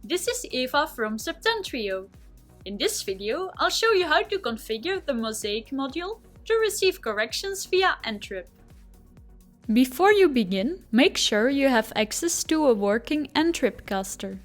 this is Eva from Septentrio. In this video, I'll show you how to configure the mosaic module to receive corrections via NTRIP. Before you begin, make sure you have access to a working NTRIP caster.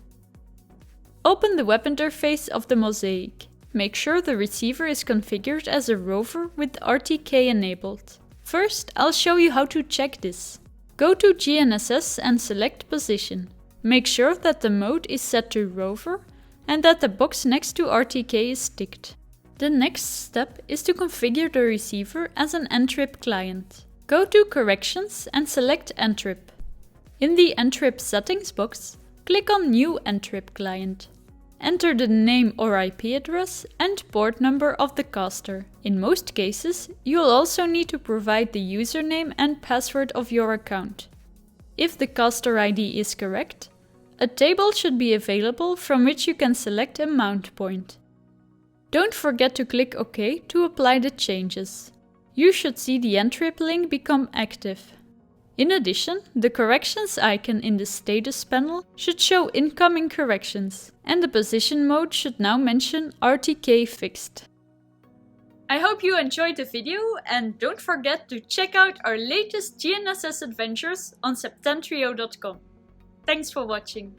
Open the web interface of the mosaic. Make sure the receiver is configured as a rover with RTK enabled. First, I'll show you how to check this. Go to GNSS and select Position. Make sure that the mode is set to rover and that the box next to RTK is ticked. The next step is to configure the receiver as an NTRIP client. Go to Corrections and select NTRIP. In the NTRIP settings box, click on New NTRIP client. Enter the name or IP address and port number of the caster. In most cases, you'll also need to provide the username and password of your account. If the caster ID is correct, a table should be available from which you can select a mount point. Don't forget to click OK to apply the changes. You should see the NTRIP link become active. In addition, the corrections icon in the status panel should show incoming corrections, and the position mode should now mention RTK fixed. I hope you enjoyed the video, and don't forget to check out our latest GNSS adventures on septentrio.com. Thanks for watching.